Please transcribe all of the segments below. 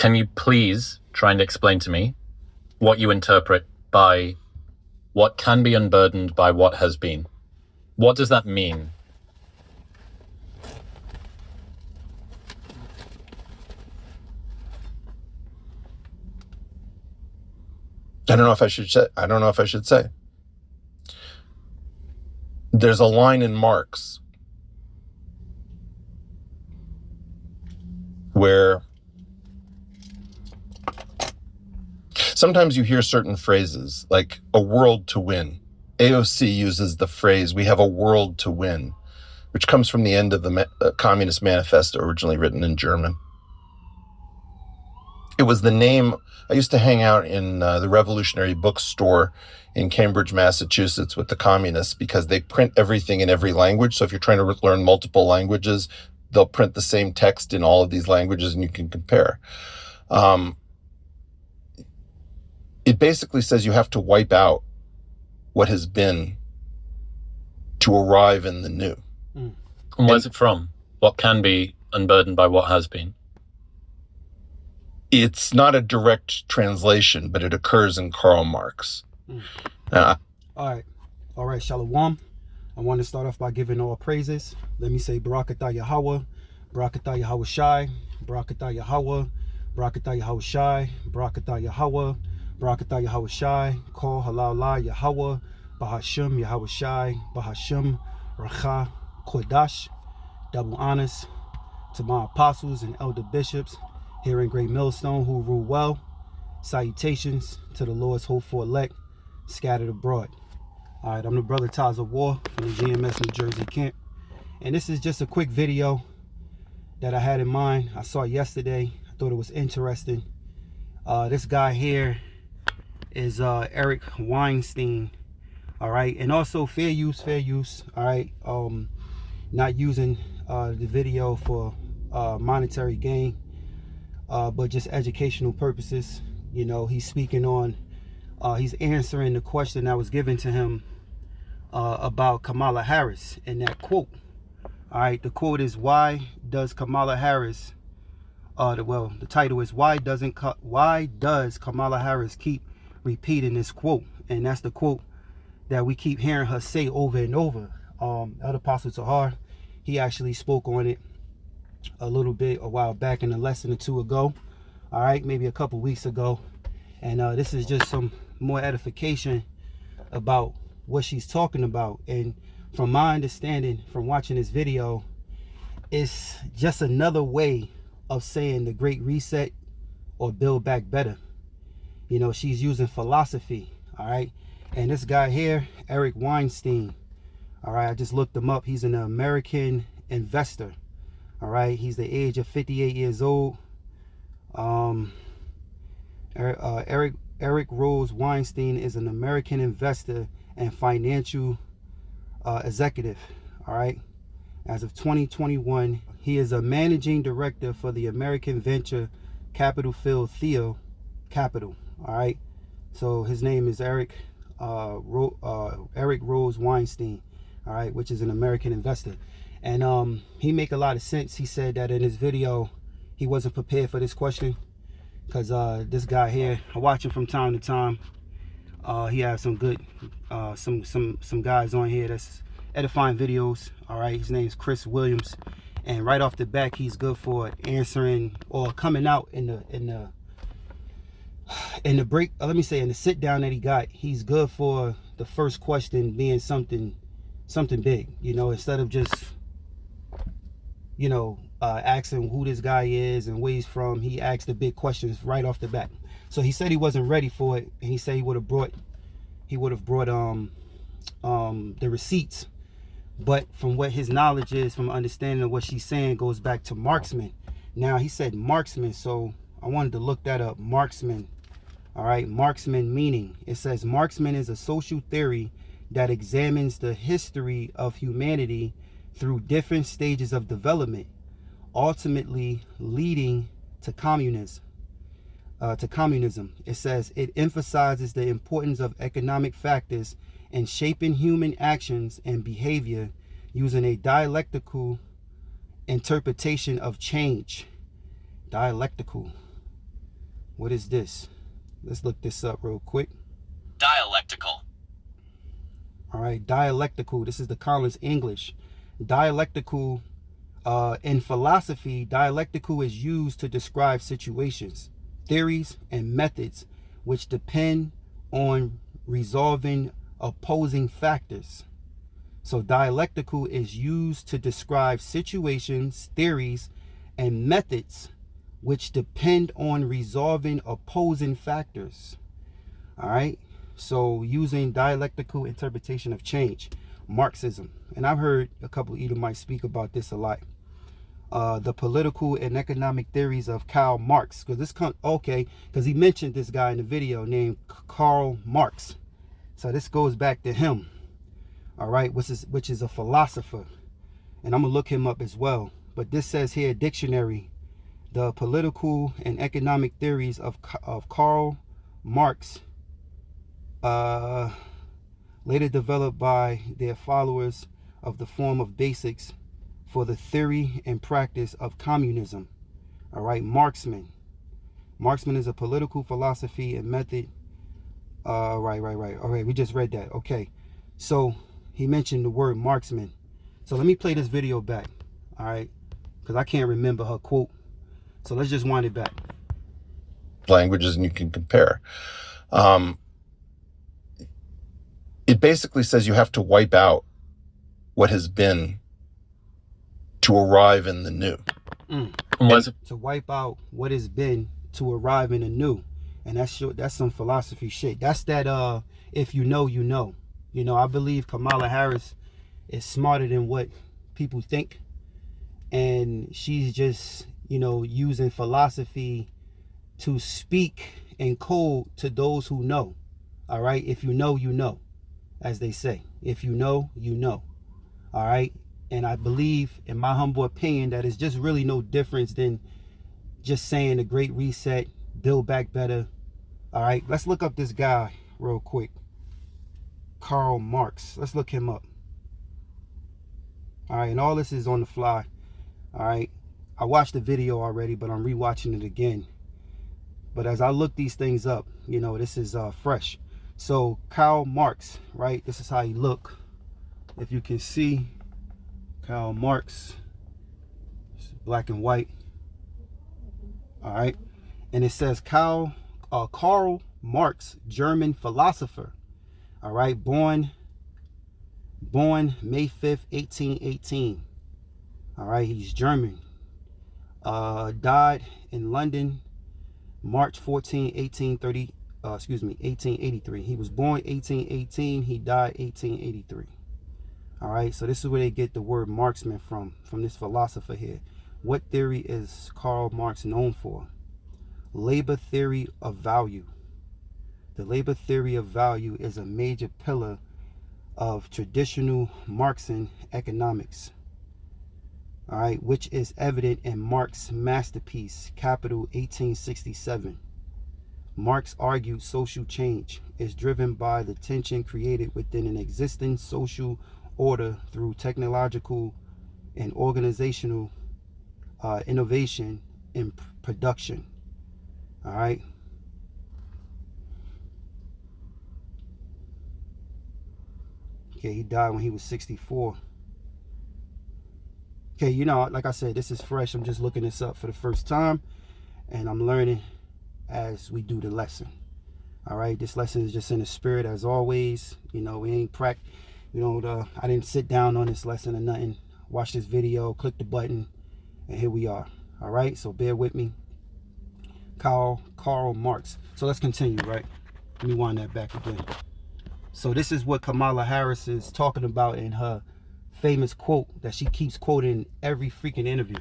Can you please try and explain to me what you interpret by what can be unburdened by what has been? What does that mean? I don't know if I should say. There's a line in Marx where sometimes you hear certain phrases like a world to win. AOC uses the phrase, we have a world to win, which comes from the end of the Communist Manifesto, originally written in German. It was the name. I used to hang out in the Revolutionary Bookstore in Cambridge, Massachusetts with the communists because they print everything in every language. So if you're trying to learn multiple languages, they'll print the same text in all of these languages and you can compare. It basically says you have to wipe out what has been to arrive in the new. And where's it from? What can be unburdened by what has been? It's not a direct translation, but it occurs in Karl Marx. All right, Shalom. I want to start off by giving all praises. Let me say Barakatah Yahweh, Barakatah Yahweh Shai, Barakatah Yahweh, Barakatah Yahweh Shai, Barakatah Yahweh, Barakatah Yahweh Shai, Kol Halal La Yahweh, Bahashim Yahweh Shai, Bahashim Racha Kodash. Double honors to my apostles and elder bishops here in Great Millstone who rule well. Salutations to the Lord's hopeful elect scattered abroad. All right, I'm the brother Taz of War from the GMS New Jersey camp. And this is just a quick video that I had in mind. I saw it yesterday. I thought it was interesting. This guy here is Eric Weinstein. All right, and also fair use. All right, not using the video for monetary gain, but just educational purposes. You know, he's speaking on, he's answering the question that was given to him about Kamala Harris in that quote. All right, the quote is, why does Kamala Harris, the title is, why does Kamala Harris keep repeating this quote? And that's the quote that we keep hearing her say over and over. Elder Apostle Tahar, he actually spoke on it a while back in a lesson or two ago. All right, maybe a couple weeks ago. And this is just some more edification about what she's talking about. And from my understanding, from watching this video, it's just another way of saying the Great Reset or Build Back Better. You know, she's using philosophy. All right. And this guy here, Eric Weinstein. All right, I just looked him up. He's an American investor. All right, he's the age of 58 years old. Eric Rose Weinstein is an American investor and financial executive. All right, as of 2021, he is a managing director for the American venture capital field Theo Capital. All right, so his name is Eric Rose Weinstein. All right, which is an American investor. And he make a lot of sense. He said that in his video, he wasn't prepared for this question because this guy here, I watch him from time to time. He has some good, some guys on here that's edifying videos. All right, his name's Chris Williams, and right off the back, he's good for answering or coming out in the break. Let me say in the sit down that he got, he's good for the first question being something big. You know, instead of just, you know, asking who this guy is and where he's from, he asked the big questions right off the bat. So he said he wasn't ready for it, and he said he would have brought the receipts. But from what his knowledge is, from understanding of what she's saying, goes back to marksman. Now he said marksman, so I wanted to look that up. Marksman. All right, marksman meaning. It says marksman is a social theory that examines the history of humanity through different stages of development, ultimately leading to communism. It says it emphasizes the importance of economic factors in shaping human actions and behavior using a dialectical interpretation of change. Dialectical. What is this? Let's look this up real quick. Dialectical. All right, dialectical. This is the Collins English. Dialectical, in philosophy, dialectical is used to describe situations, theories, and methods which depend on resolving opposing factors. So dialectical is used to describe situations, theories, and methods which depend on resolving opposing factors. All right. So using dialectical interpretation of change, Marxism. And I've heard a couple of Edomites speak about this a lot. The political and economic theories of Karl Marx. Because he mentioned this guy in the video named Karl Marx. So this goes back to him. All right, which is a philosopher. And I'm going to look him up as well. But this says here, dictionary, the political and economic theories of Karl Marx, later developed by their followers of the form of basics for the theory and practice of communism. All right, Marxman. Marxman is a political philosophy and method. Right. All right, we just read that. Okay, so he mentioned the word Marxman. So let me play this video back. All right, because I can't remember her quote. So let's just wind it back. Languages, and you can compare. It basically says you have to wipe out what has been to arrive in the new. To wipe out what has been to arrive in the new. And that's some philosophy shit. That's that if you know, you know. You know, I believe Kamala Harris is smarter than what people think. And she's just, using philosophy to speak in code to those who know. All right? If you know, you know, as they say. If you know, you know. All right? And I believe, in my humble opinion, that it's just really no difference than just saying the Great Reset, Build Back Better. All right? Let's look up this guy real quick. Karl Marx. Let's look him up. All right? And all this is on the fly. All right? I watched the video already, but I'm rewatching it again. But as I look these things up, this is fresh. So Karl Marx, right? This is how he look. If you can see, Karl Marx, it's black and white. All right, and it says Karl Marx, German philosopher. All right, born May 5th, 1818. All right, he's German. Died in London, March 14, 1883. He was born 1818. He died 1883. All right, so this is where they get the word Marxman from this philosopher here. What theory is Karl Marx known for? Labor theory of value. The labor theory of value is a major pillar of traditional Marxian economics. All right, which is evident in Marx's masterpiece, Capital, 1867. Marx argued social change is driven by the tension created within an existing social order through technological and organizational innovation in production. All right. Okay, he died when he was 64. Okay, like I said, this is fresh. I'm just looking this up for the first time, and I'm learning as we do the lesson. All right, this lesson is just in the spirit as always. We ain't I didn't sit down on this lesson or nothing. Watch this video, click the button, and here we are. All right, so bear with me. Karl Marx. So let's continue, right? Let me wind that back again. So this is what Kamala Harris is talking about in her famous quote that she keeps quoting every freaking interview.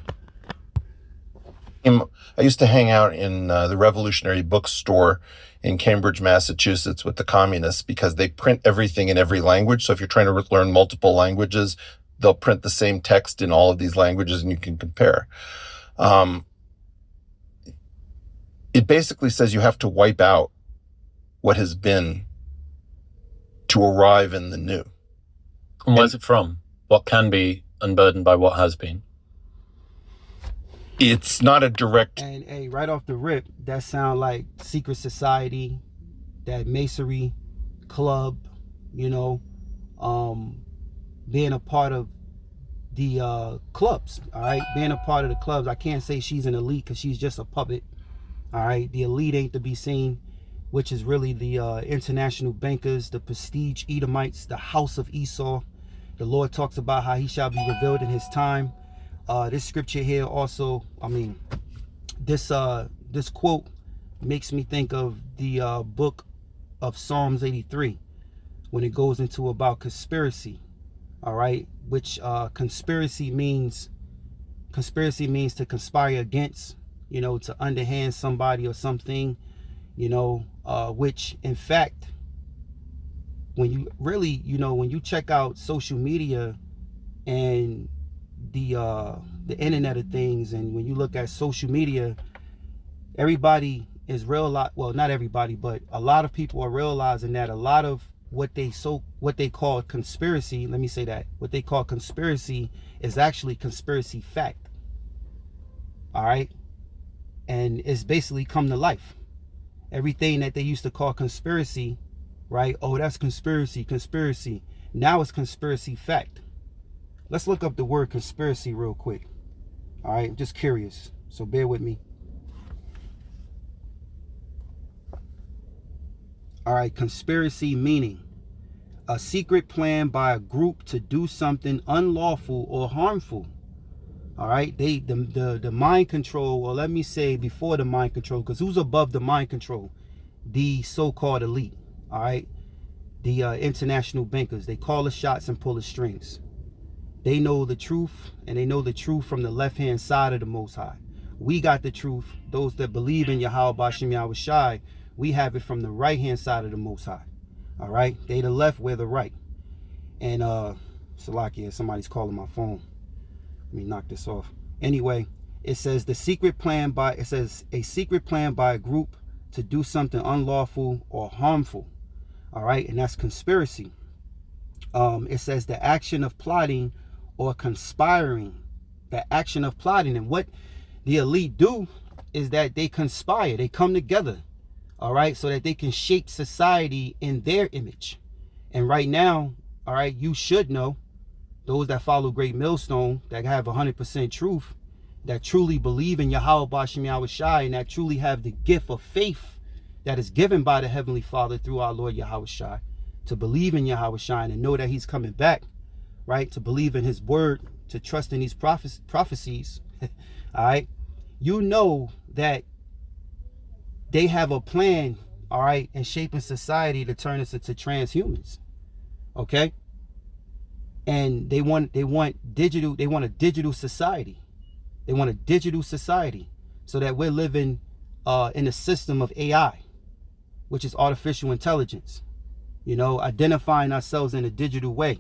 I used to hang out in the Revolutionary Bookstore in Cambridge, Massachusetts with the communists because they print everything in every language. So if you're trying to learn multiple languages, they'll print the same text in all of these languages and you can compare. It basically says you have to wipe out what has been to arrive in the new. And where's it from? What can be unburdened by what has been? It's not a direct. And hey, right off the rip, that sound like secret society, that masonry club, you know, being a part of the clubs, all right? Being a part of the clubs. I can't say she's an elite because she's just a puppet, all right? The elite ain't to be seen, which is really the international bankers, the prestige Edomites, the house of Esau. The Lord talks about how he shall be revealed in his time. This scripture here also, I mean, this quote makes me think of the book of Psalms 83 when it goes into about conspiracy, all right, which conspiracy means to conspire against, you know, to underhand somebody or something, you know, which in fact, when you really, you know, when you check out social media and the internet of things, and when you look at social media, everybody is well, not everybody, but a lot of people are realizing that a lot of what they call conspiracy, let me say that, what they call conspiracy is actually conspiracy fact. All right? And it's basically come to life. Everything that they used to call conspiracy, right? Oh, that's conspiracy. Now it's conspiracy fact. Let's look up the word conspiracy real quick. All right, I'm just curious, so bear with me. All right, conspiracy meaning a secret plan by a group to do something unlawful or harmful. All right, the mind control, or let me say before the mind control, because who's above the mind control? The so-called elite. All right, the international bankers. They call the shots and pull the strings. They know the truth, and they know the truth from the left-hand side of the Most High. We got the truth. Those that believe in Yahweh Bashem Yahweh Shai, we have it from the right-hand side of the Most High. All right? They the left, we're the right. And, Salakia, somebody's calling my phone. Let me knock this off. Anyway, it says a secret plan by a group to do something unlawful or harmful. All right? And that's conspiracy. It says the action of plotting or conspiring, the action of plotting. And what the elite do is that they conspire, they come together, all right, so that they can shape society in their image. And right now, all right, you should know, those that follow Great Millstone, that have 100% truth, that truly believe in Yahweh Bashem Yahweh Shai, and that truly have the gift of faith that is given by the Heavenly Father through our Lord Yahweh Shai, to believe in Yahweh Shai and know that he's coming back, right? To believe in his word, to trust in these prophecies, all right? You know that they have a plan, all right, in shaping society to turn us into transhumans, okay? And they want a digital society. They want a digital society so that we're living in a system of AI, which is artificial intelligence. You know, identifying ourselves in a digital way,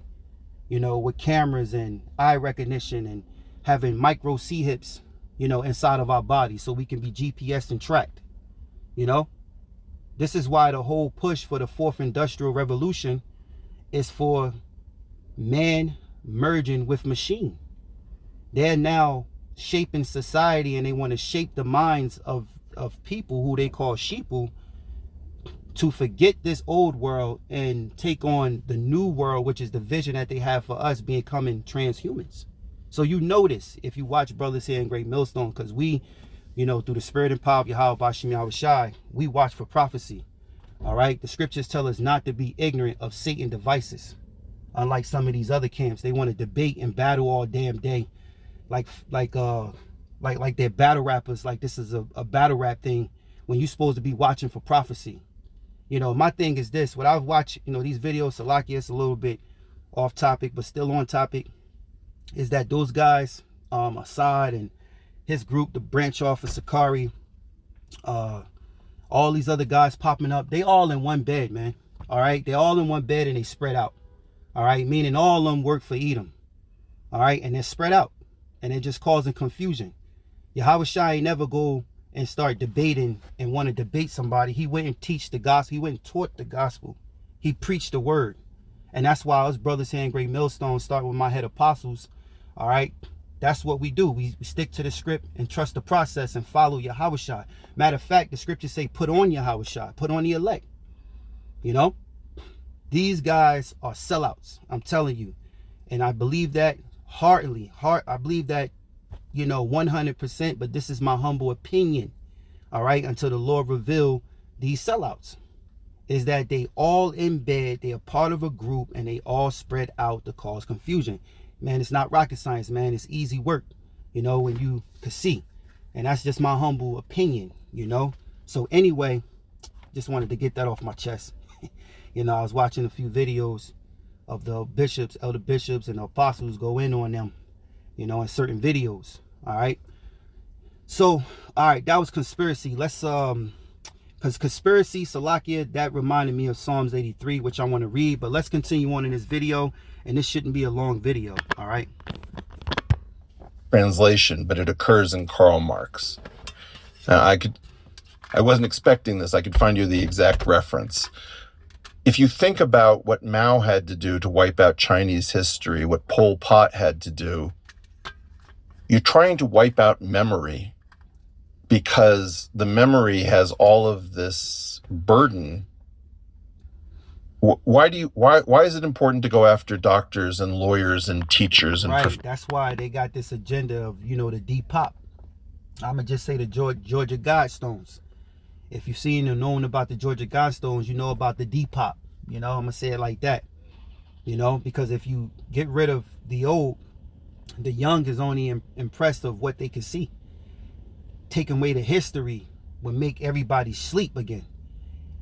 you know, with cameras and eye recognition and having micro C-hips, you know, inside of our body so we can be GPS and tracked, you know. This is why the whole push for the fourth industrial revolution is for man merging with machine. They're now shaping society, and they want to shape the minds of people who they call sheeple, to forget this old world and take on the new world, which is the vision that they have for us becoming transhumans. So you notice if you watch brothers here in Great Millstone, because we, you know, through the spirit and power of Yahweh Bashem Yahweh Shai, we watch for prophecy. All right, the scriptures tell us not to be ignorant of Satan devices. Unlike some of these other camps, they want to debate and battle all damn day, like they're battle rappers. Like this is a battle rap thing when you're supposed to be watching for prophecy. You know, my thing is this: what I've watched, you know, these videos, Salakia, it's a little bit off topic, but still on topic, is that those guys, Assad and his group, the branch off of Sakari, all these other guys popping up, they all in one bed, man. All right, they all in one bed and they spread out. All right, meaning all of them work for Edom. All right, and they're spread out and they're just causing confusion. Yahweh Shai never go and start debating and want to debate somebody. He went and teach the gospel. He went and taught the gospel. He preached the word. And that's why us brothers here in Great Millstone start with my head apostles. All right. That's what we do. We stick to the script and trust the process and follow Yahushua. Matter of fact, the scriptures say put on Yahushua, put on the elect. You know, these guys are sellouts, I'm telling you. And I believe that heartily. I believe that, 100%, but this is my humble opinion. All right, until the Lord reveal these sellouts, is that they all in bed, they are part of a group, and they all spread out to cause confusion. Man, it's not rocket science, man. It's easy work, when you can see. And that's just my humble opinion, So anyway, just wanted to get that off my chest. I was watching a few videos of the bishops, elder bishops, and the apostles go in on them, in certain videos. All right. So, all right, that was conspiracy. Let's, because conspiracy, Salakia, that reminded me of Psalms 83, which I want to read. But let's continue on in this video. And this shouldn't be a long video. All right. Translation, but it occurs in Karl Marx. Now, I wasn't expecting this. I could find you the exact reference. If you think about what Mao had to do to wipe out Chinese history, what Pol Pot had to do, you're trying to wipe out memory because the memory has all of this burden. Why is it important to go after doctors and lawyers and teachers? And right, that's why they got this agenda of, the Depop. I'm going to just say the Georgia Guidestones. If you've seen or known about the Georgia Guidestones, you know about the Depop. I'm going to say it like that. Because if you get rid of the old, the young is only impressed of what they can see. Taking away the history would make everybody sleep again.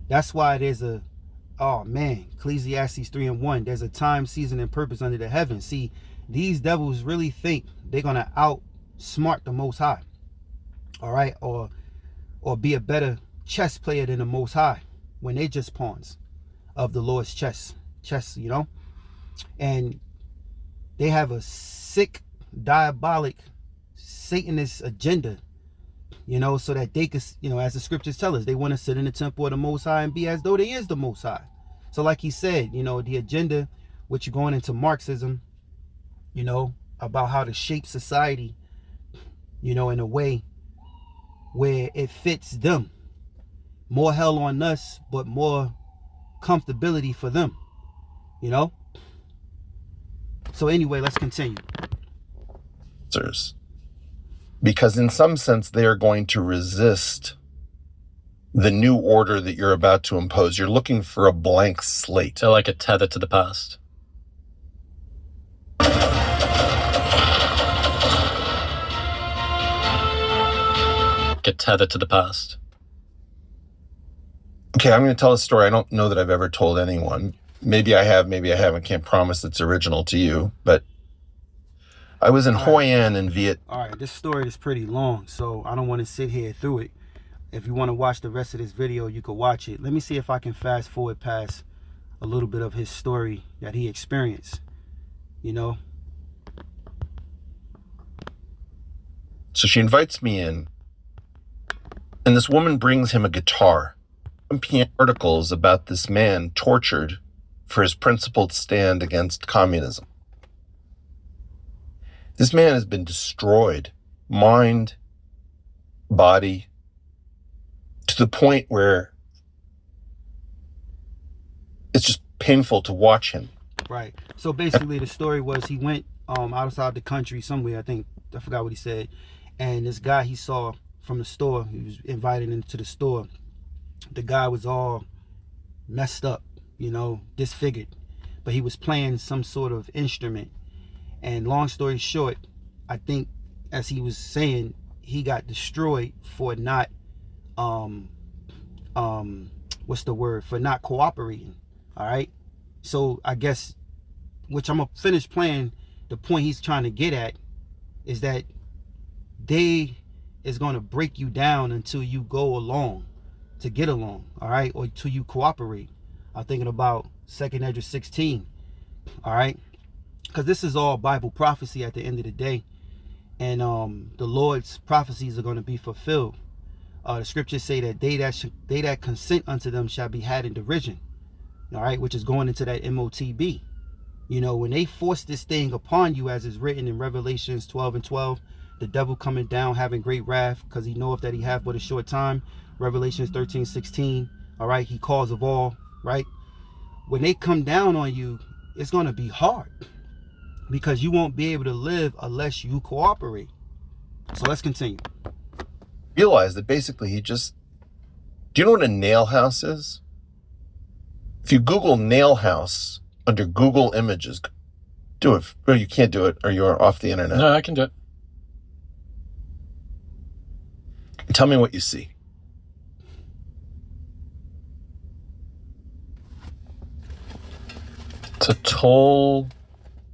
That's why there's Ecclesiastes 3:1. There's a time, season, and purpose under the heavens. See, these devils really think they're going to outsmart the Most High. All right? Or be a better chess player than the Most High when they're just pawns of the Lord's chess, and they have a sick, diabolic, Satanist agenda, so that they could, as the scriptures tell us, they want to sit in the temple of the Most High and be as though they is the Most High. So like he said, the agenda, which you're going into Marxism, about how to shape society, in a way where it fits them. More hell on us, but more comfortability for them, So anyway, let's continue. Because in some sense, they are going to resist the new order that you're about to impose. You're looking for a blank slate. So like a tether to the past. Get tethered to the past. Okay, I'm going to tell a story I don't know that I've ever told anyone. Maybe I have, maybe I haven't. Can't promise it's original to you. But I was in Hoi An in Vietnam. All right, this story is pretty long, so I don't want to sit here through it. If you want to watch the rest of this video, you could watch it. Let me see if I can fast forward past a little bit of his story that he experienced, So she invites me in, and this woman brings him a guitar. Piano articles about this man tortured for his principled stand against communism. This man has been destroyed, mind, body, to the point where it's just painful to watch him. Right. So basically the story was he went outside the country somewhere, I forgot what he said, and this guy he saw from the store, he was invited into the store. The guy was all messed up, disfigured, but he was playing some sort of instrument. And long story short, I think, as he was saying, he got destroyed for not, for not cooperating. All right. So I guess, which I'm going to finish playing, the point he's trying to get at is that they is going to break you down until you go along to get along, all right, or till you cooperate. I'm thinking about 2nd Ezra 16, all right, because this is all Bible prophecy at the end of the day, and the Lord's prophecies are going to be fulfilled. The scriptures say that they that consent unto them shall be had in derision, all right, which is going into that MOTB, You know, when they force this thing upon you, as is written in Revelations 12:12, the devil coming down having great wrath, because he knoweth that he hath but a short time. Revelations 13:16, all right, he calls of all, right? When they come down on you, it's going to be hard, because you won't be able to live unless you cooperate. So let's continue. Realize that basically do you know what a nail house is? If you Google nail house under Google Images, do it. Or you can't do it, or you're off the internet. No, I can do it. Tell me what you see. It's a tall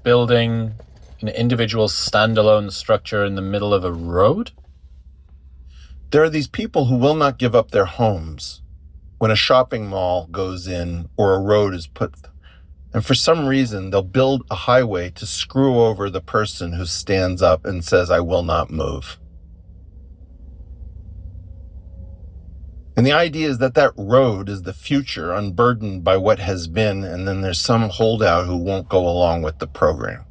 building, an individual standalone structure in the middle of a road. There are these people who will not give up their homes when a shopping mall goes in or a road is put. And for some reason, they'll build a highway to screw over the person who stands up and says, I will not move. And the idea is that that road is the future, unburdened by what has been, and then there's some holdout who won't go along with the program.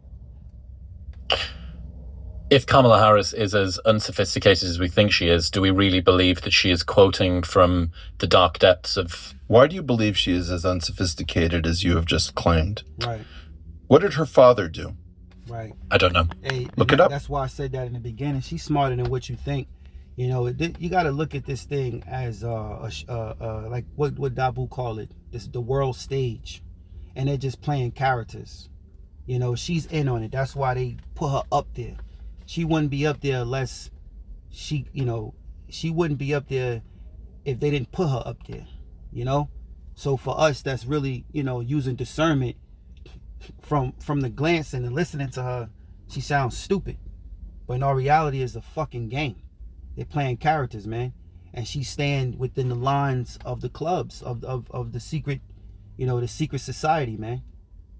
If Kamala Harris is as unsophisticated as we think she is, do we really believe that she is quoting from the dark depths of... Why do you believe she is as unsophisticated as you have just claimed? Right. What did her father do? Right. I don't know. Hey, Look it up. That's why I said that in the beginning. She's smarter than what you think. You know, you got to look at this thing as like what Dabu call it, the world stage, and they're just playing characters. You know, she's in on it. That's why they put her up there. She wouldn't be up there unless she wouldn't be up there if they didn't put her up there. You know, so for us, that's really, you know, using discernment from the glance and listening to her. She sounds stupid, but in all reality, it's a fucking game. They're playing characters, man. And she's staying within the lines of the clubs of the secret, you know, the secret society, man.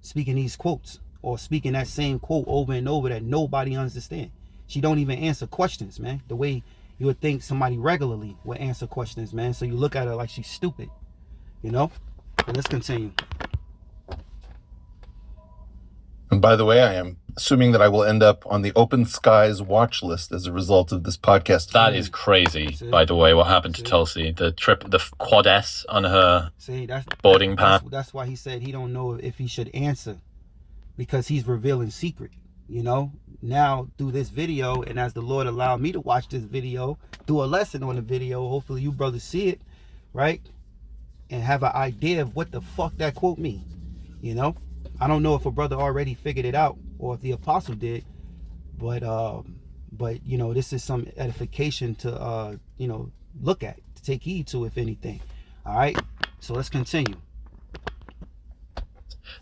Speaking these quotes or speaking that same quote over and over that nobody understands. She don't even answer questions, man. The way you would think somebody regularly would answer questions, man. So you look at her like she's stupid, you know? But let's continue. And by the way, I am assuming that I will end up on the Open Skies watch list as a result of this podcast. That is crazy, by the way, what happened to Tulsi. The quad S on her boarding pass. That's why he said he don't know if he should answer, because he's revealing secret, you know? Now, through this video, and as the Lord allowed me to watch this video, do a lesson on the video, hopefully you brothers see it, right? And have an idea of what the fuck that quote means, you know? I don't know if a brother already figured it out or if the apostle did, but you know, this is some edification to you know, look at, to take heed to, if anything. All right, so let's continue.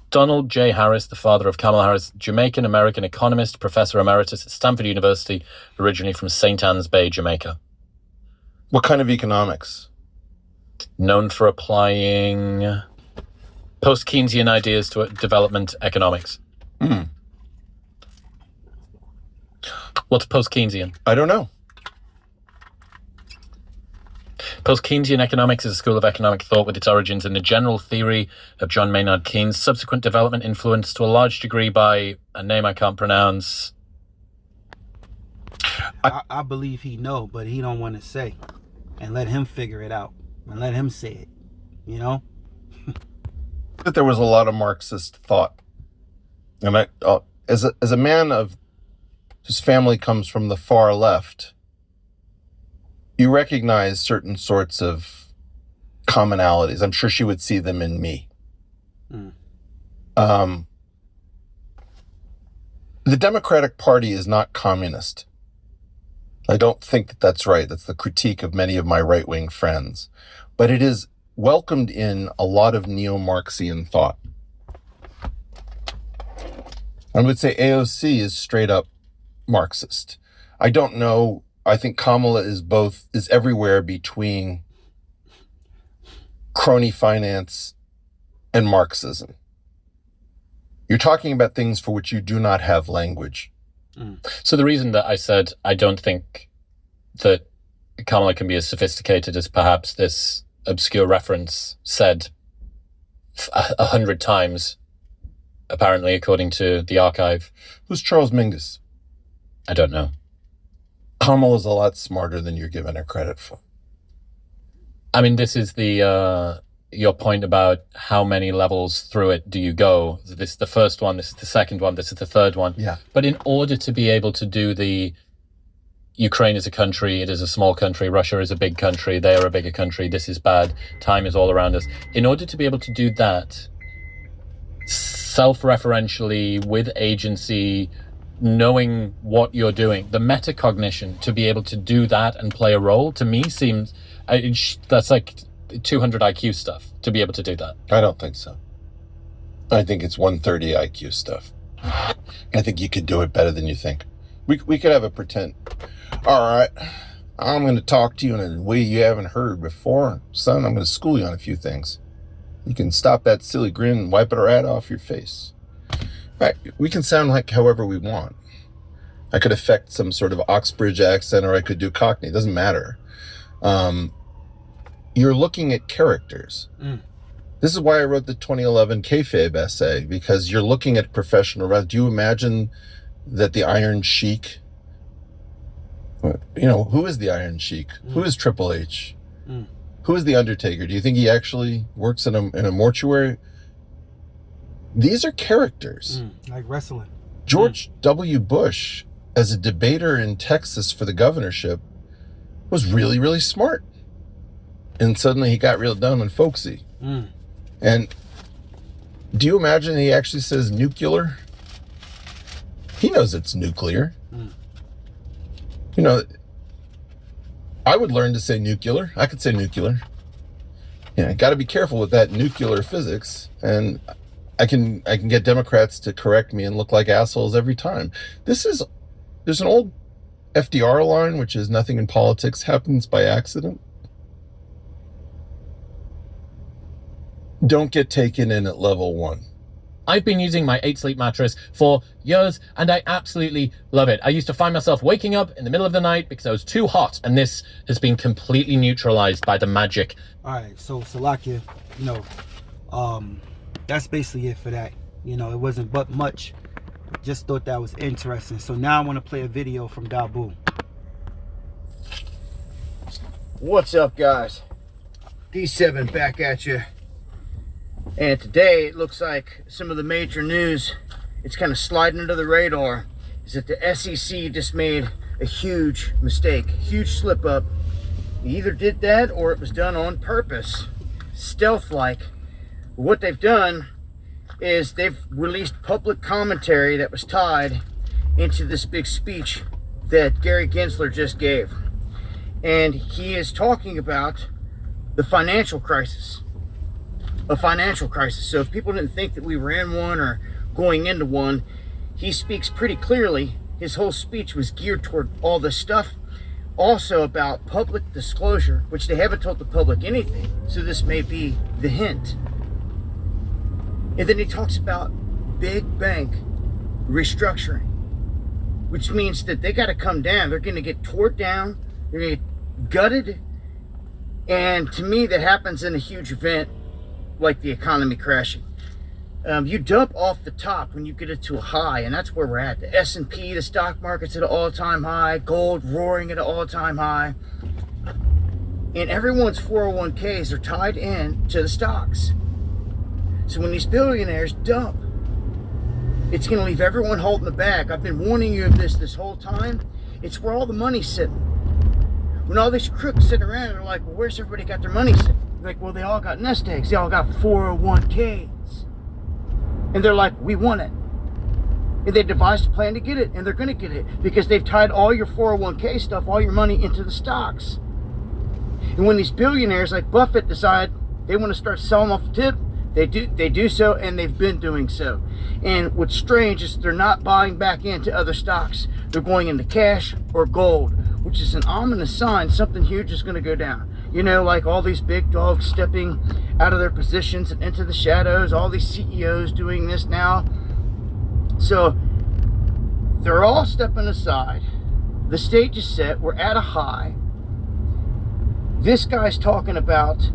Donald J. Harris, the father of Kamala Harris, Jamaican-American economist, professor emeritus at Stanford University, originally from St. Ann's Bay, Jamaica. What kind of economics? Known for applying post-Keynesian ideas to development economics. What's post-Keynesian? I don't know. Post-Keynesian economics is a school of economic thought with its origins in the general theory of John Maynard Keynes' subsequent development influenced to a large degree by a name I can't pronounce. I believe he know, but he don't want to say. And let him figure it out. And let him say it. You know? That there was a lot of Marxist thought. And I, as a man of whose family comes from the far left, you recognize certain sorts of commonalities. I'm sure she would see them in me. The Democratic Party is not communist. I don't think that that's right. That's the critique of many of my right-wing friends. But it is welcomed in a lot of neo-Marxian thought. I would say AOC is straight up Marxist. I don't know. I think Kamala is everywhere between crony finance and Marxism. You're talking about things for which you do not have language. So the reason that I said I don't think that Kamala can be as sophisticated as perhaps this obscure reference said 100 times apparently, according to the archive. Who's Charles Mingus? I don't know. Kamala's a lot smarter than you're giving her credit for. I mean, this is the your point about how many levels through it do you go. This is the first one, this is the second one, this is the third one. Yeah. But in order to be able to do the Ukraine is a country, it is a small country, Russia is a big country, they are a bigger country, this is bad, time is all around us. In order to be able to do that self-referentially, with agency, knowing what you're doing, the metacognition to be able to do that and play a role, to me seems, that's like 200 IQ stuff to be able to do that. I don't think so. I think it's 130 IQ stuff. I think you could do it better than you think. We could have a pretend. All right, I'm going to talk to you in a way you haven't heard before. Son, I'm going to school you on a few things. You can stop that silly grin and wipe it right off your face. Right, we can sound like however we want. I could affect some sort of Oxbridge accent, or I could do Cockney. It doesn't matter. You're looking at characters. This is why I wrote the 2011 kayfabe essay, because you're looking at professional. Do you imagine that the Iron Sheik, who is the Iron Sheik? Who is Triple H? Who is the Undertaker? Do you think he actually works in a mortuary? These are characters. Like wrestling. George W. Bush, as a debater in Texas for the governorship, was really, really smart. And suddenly he got real dumb and folksy. And do you imagine he actually says nuclear? He knows it's nuclear. I would learn to say nuclear. I could say nuclear. Got to be careful with that nuclear physics. And I can get Democrats to correct me and look like assholes every time. There's an old FDR line, which is nothing in politics happens by accident. Don't get taken in at level 1. I've been using my 8 Sleep mattress for years, and I absolutely love it. I used to find myself waking up in the middle of the night because I was too hot, and this has been completely neutralized by the magic. All right, so Salakia, that's basically it for that. It wasn't but much. Just thought that was interesting. So now I want to play a video from Dabu. What's up, guys? D7 back at you. And today it looks like some of the major news, it's kind of sliding under the radar, is that the SEC just made a huge mistake, huge slip up. They either did that or it was done on purpose, stealth-like. What they've done is they've released public commentary that was tied into this big speech that Gary Gensler just gave. And he is talking about the financial crisis. A financial crisis. So if people didn't think that we were in one or going into one, he speaks pretty clearly. His whole speech was geared toward all this stuff. Also about public disclosure, which they haven't told the public anything. So this may be the hint. And then he talks about big bank restructuring, which means that they got to come down. They're going to get torn down. They're going to get gutted. And to me, that happens in a huge event like the economy crashing. You dump off the top when you get it to a high, and that's where we're at. The S&P, the stock market's at an all-time high, gold roaring at an all-time high, and everyone's 401ks are tied in to the stocks. So when these billionaires dump, it's going to leave everyone holding the bag. I've been warning you of this whole time. It's where all the money's sitting. When all these crooks sit around and they're like, well, where's everybody got their money sitting? Like, well, they all got nest eggs. They all got 401ks. And they're like, we want it. And they devised a plan to get it. And they're going to get it. Because they've tied all your 401k stuff, all your money into the stocks. And when these billionaires like Buffett decide they want to start selling off the tip, they do so, and they've been doing so. And what's strange is they're not buying back into other stocks. They're going into cash or gold, which is an ominous sign something huge is going to go down. Like all these big dogs stepping out of their positions and into the shadows, all these CEOs doing this now. So they're all stepping aside. The stage is set. We're at a high. This guy's talking about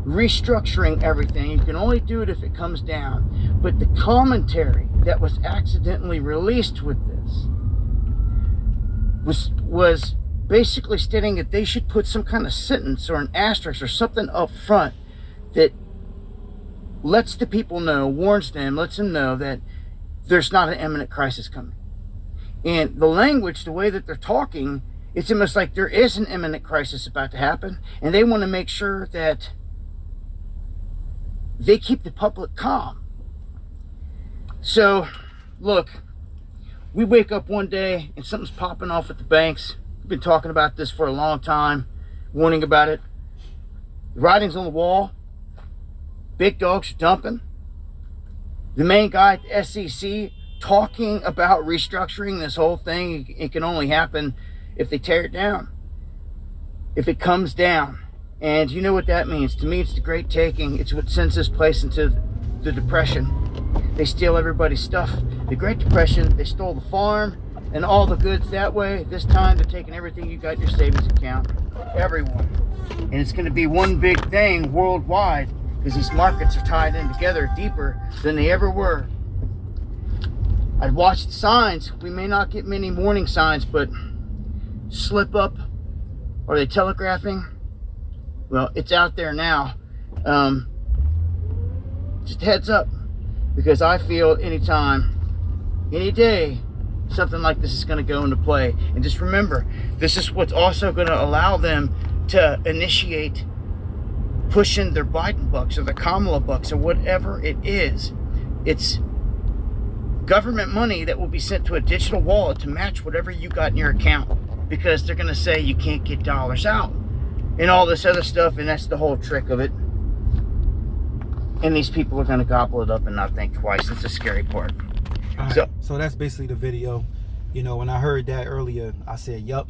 restructuring everything. You can only do it if it comes down. But the commentary that was accidentally released with this was basically stating that they should put some kind of sentence or an asterisk or something up front that lets the people know, warns them, lets them know that there's not an imminent crisis coming. And the language, the way that they're talking, it's almost like there is an imminent crisis about to happen, and they want to make sure that they keep the public calm. So, look, we wake up one day and something's popping off at the banks. We've been talking about this for a long time, warning about it. The writing's on the wall. Big dogs are dumping. The main guy at the SEC talking about restructuring this whole thing. It can only happen if they tear it down, if it comes down. And you know what that means. To me, it's the great taking. It's what sends this place into the Depression. They steal everybody's stuff. The Great Depression, they stole the farm and all the goods that way. This time, they're taking everything you got in your savings account. Everyone. And it's going to be one big thing worldwide, because these markets are tied in together deeper than they ever were. I'd watched signs. We may not get many warning signs, but slip up. Are they telegraphing? Well, it's out there now. Just heads up, because I feel anytime, any day, something like this is going to go into play. And just remember, this is what's also going to allow them to initiate pushing their Biden bucks or the Kamala bucks or whatever it is. It's government money that will be sent to a digital wallet to match whatever you got in your account, because they're going to say you can't get dollars out and all this other stuff, and that's the whole trick of it. And these people are going to gobble it up and not think twice. It's the scary part. Right, so that's basically the video. You know, when I heard that earlier, I said, yup.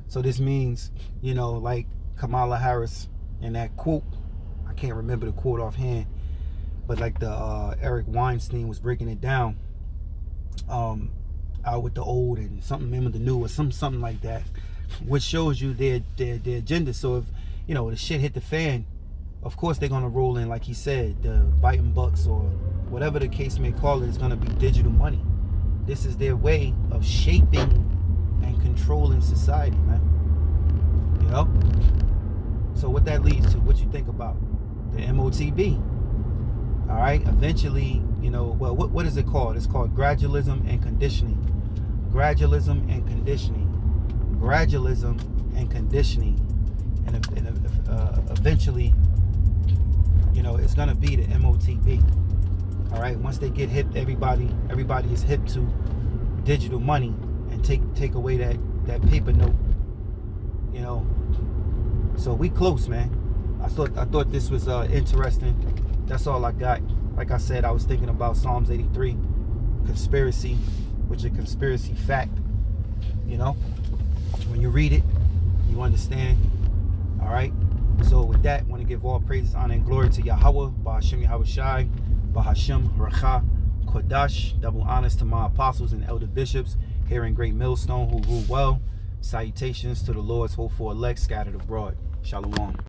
So this means, you know, like Kamala Harris in that quote, I can't remember the quote offhand, but like the Eric Weinstein was breaking it down, out with the old and something in with the new, or something like that, which shows you their agenda. So if, you know, the shit hit the fan, of course they're gonna roll in, like he said, the biting bucks or whatever the case may call it, is gonna be digital money. This is their way of shaping and controlling society, man. You know? So what that leads to, what you think about the MOTB? All right, eventually, you know, well, what is it called? It's called gradualism and conditioning. Gradualism and conditioning. Gradualism and conditioning. And eventually, you know, it's gonna be the MOTB. All right, once they get hip, everybody is hip to digital money and take away that paper note. You know, so we close, man. I thought this was interesting. That's all I got. Like I said, I was thinking about Psalms 83, conspiracy, which is a conspiracy fact. You know, when you read it, you understand. All right. So with that, I want to give all praises, honor, and glory to Yahweh, Bahashem Yahweh Shai, Bahashem Racha Kodash. Double honors to my apostles and elder bishops here in Great Millstone who rule well. Salutations to the Lord's hopeful elect scattered abroad. Shalom.